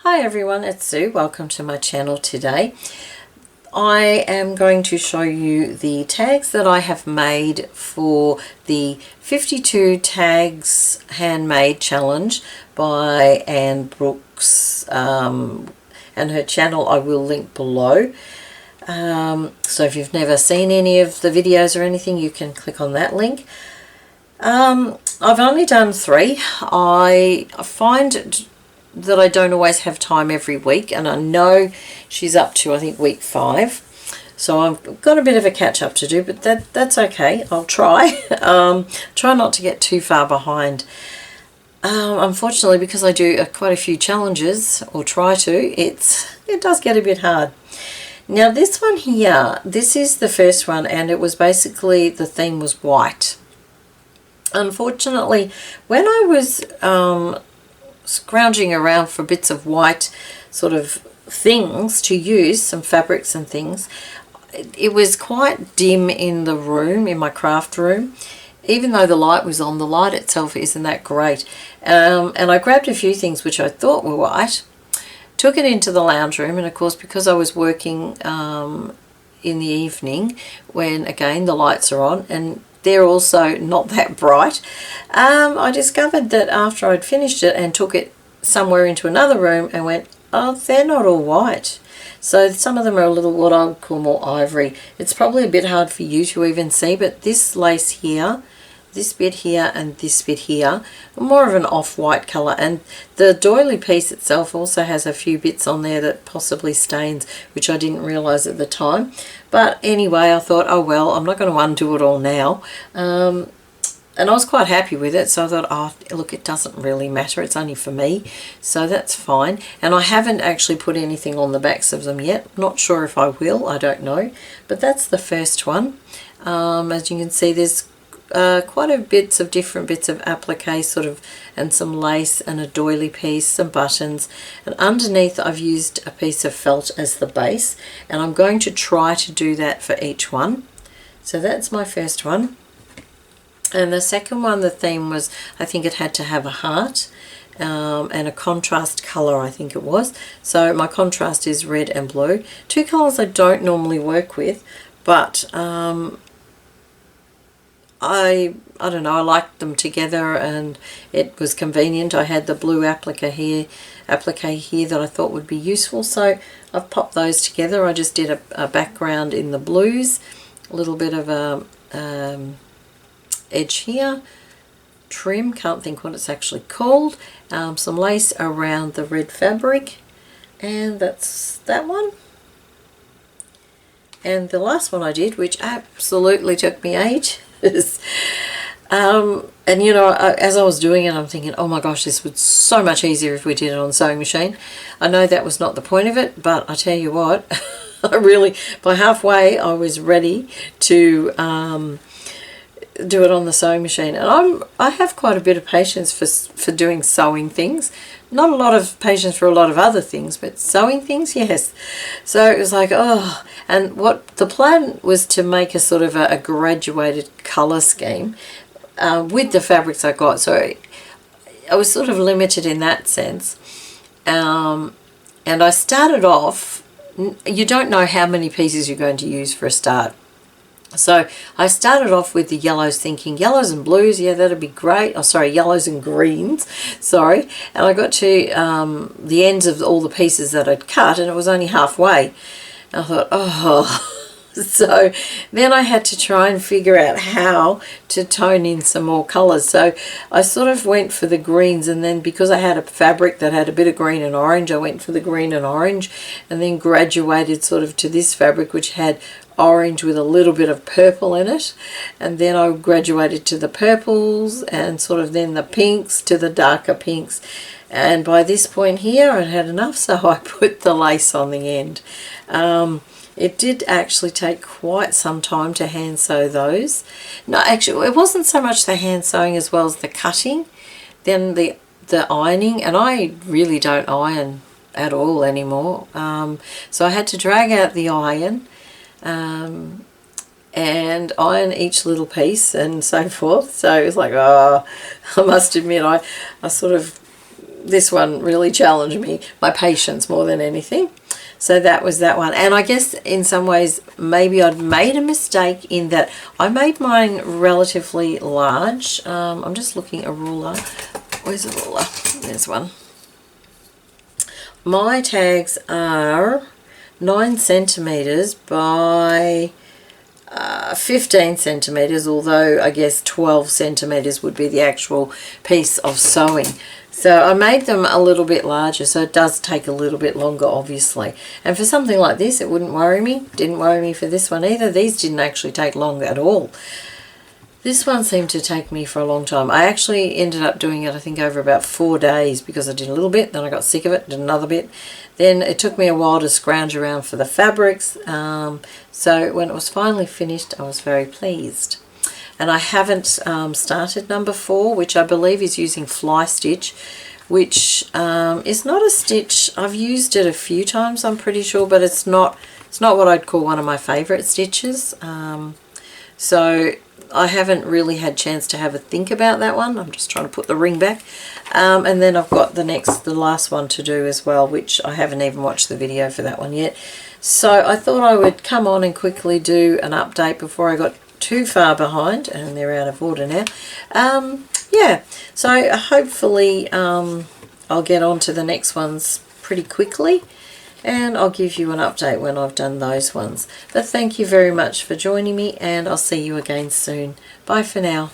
Hi everyone, it's Sue. Welcome to my channel today. I am going to show you the tags that I have made for the 52 tags handmade challenge by Anne Brooks, and her channel I will link below. So if you've never seen any of the videos or anything, you can click on that link. I've only done 3. I find that I don't always have time every week, and I know she's up to, I think, week 5, so I've got a bit of a catch up to do, but that's okay. I'll try. Try not to get too far behind. Unfortunately, because I do quite a few challenges, or try to, it does get a bit hard. Now this one here, this is the first one, and it was basically, the theme was white. Unfortunately, when I was scrounging around for bits of white sort of things to use, some fabrics and things, it was quite dim in the room, in my craft room. Even though the light was on, the light itself isn't that great. And I grabbed a few things which I thought were white, took it into the lounge room, and of course, because I was working in the evening, when again the lights are on and they're also not that bright, I discovered that after I'd finished it and took it somewhere into another room and went, oh, they're not all white. So some of them are a little, what I would call, more ivory. It's probably a bit hard for you to even see, but this lace here, this bit here and this bit here are more of an off-white colour, and the doily piece itself also has a few bits on there that possibly stains, which I didn't realise at the time. But anyway, I thought, oh well, I'm not going to undo it all now. And I was quite happy with it, so I thought, oh look, it doesn't really matter, it's only for me, so that's fine. And I haven't actually put anything on the backs of them yet. Not sure if I will, I don't know. But that's the first one. As you can see, there's quite a bits of different bits of applique sort of, and some lace and a doily piece, some buttons, and underneath I've used a piece of felt as the base, and I'm going to try to do that for each one. So that's my first one. And the second one, the theme was, I think it had to have a heart and a contrast colour, I think it was. So my contrast is red and blue, 2 colours I don't normally work with, but I don't know, I liked them together and it was convenient. I had the blue applique here that I thought would be useful, so I've popped those together. I just did a background in the blues, a little bit of a edge here, trim, can't think what it's actually called, some lace around the red fabric, and that's that one. And the last one I did, which absolutely took me ages, and you know, as I was doing it, I'm thinking, oh my gosh, this would be so much easier if we did it on sewing machine. I know that was not the point of it, but I tell you what, I really, by halfway I was ready to do it on the sewing machine. And I have quite a bit of patience for doing sewing things. Not a lot of patience for a lot of other things, but sewing things, yes. So it was like, oh, and what the plan was to make a sort of a graduated colour scheme with the fabrics I got. So I was sort of limited in that sense. And I started off, you don't know how many pieces you're going to use for a start. So I started off with the yellows, thinking yellows and blues, yeah, that'd be great. Oh, sorry, yellows and greens, sorry. And I got to the ends of all the pieces that I'd cut, and it was only halfway. And I thought, oh. So then I had to try and figure out how to tone in some more colours. So I sort of went for the greens, and then because I had a fabric that had a bit of green and orange, I went for the green and orange, and then graduated sort of to this fabric which had orange with a little bit of purple in it, and then I graduated to the purples, and sort of then the pinks to the darker pinks. And by this point here I'd had enough, so I put the lace on the end. It did actually take quite some time to hand sew those. No, actually it wasn't so much the hand sewing as well as the cutting, then the ironing, and I really don't iron at all anymore. So I had to drag out the iron and iron each little piece and so forth. So it was like, oh, I must admit I sort of this one really challenged me, my patience more than anything. So that was that one. And I guess in some ways maybe I'd made a mistake in that I made mine relatively large. I'm just looking at a ruler. Where's a ruler? There's one. My tags are 9 centimetres by 15 centimetres, although I guess 12 centimetres would be the actual piece of sewing. So I made them a little bit larger, so it does take a little bit longer, obviously. And for something like this, it wouldn't worry me. Didn't worry me for this one either. These didn't actually take long at all. This one seemed to take me for a long time. I actually ended up doing it, I think, over about 4 days, because I did a little bit, then I got sick of it, did another bit. Then it took me a while to scrounge around for the fabrics. So when it was finally finished, I was very pleased. And I haven't started number 4, which I believe is using fly stitch, which is not a stitch. I've used it a few times, I'm pretty sure, but it's not what I'd call one of my favourite stitches. So I haven't really had a chance to have a think about that one. I'm just trying to put the ring back. And then I've got the last one to do as well, which I haven't even watched the video for that one yet. So I thought I would come on and quickly do an update before I got too far behind, and they're out of order now. Yeah, so hopefully I'll get on to the next ones pretty quickly, and I'll give you an update when I've done those ones. But thank you very much for joining me, and I'll see you again soon. Bye for now.